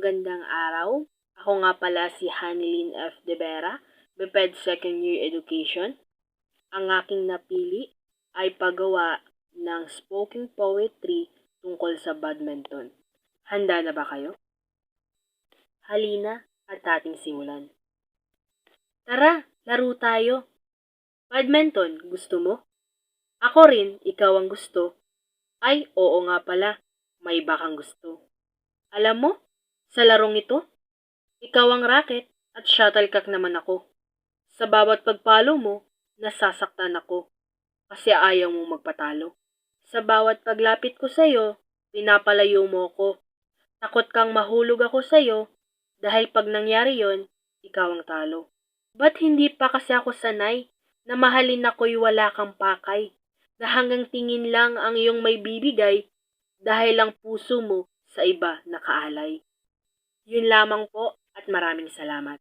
Magandang araw. Ako nga pala si Hanilyn F. De Vera, BPED Second Year Education. Ang aking napili ay paggawa ng spoken poetry tungkol sa badminton. Handa na ba kayo? Halina at ating simulan. Tara, laro tayo. Badminton, gusto mo? Ako rin, ikaw ang gusto. Ay, oo nga pala, may iba kang gusto. Alam mo, sa larong ito, ikaw ang racket at shuttlecock naman ako. Sa bawat pagpalo mo, nasasaktan ako kasi ayaw mong magpatalo. Sa bawat paglapit ko sa'yo, pinapalayo mo ako. Takot kang mahulog ako sa'yo dahil pag nangyari yon, ikaw ang talo. Ba't hindi pa kasi ako sanay na mahalin ako'y wala kang pakay, na hanggang tingin lang ang iyong may bibigay dahil ang puso mo sa iba nakaalay. Yun lamang po at maraming salamat.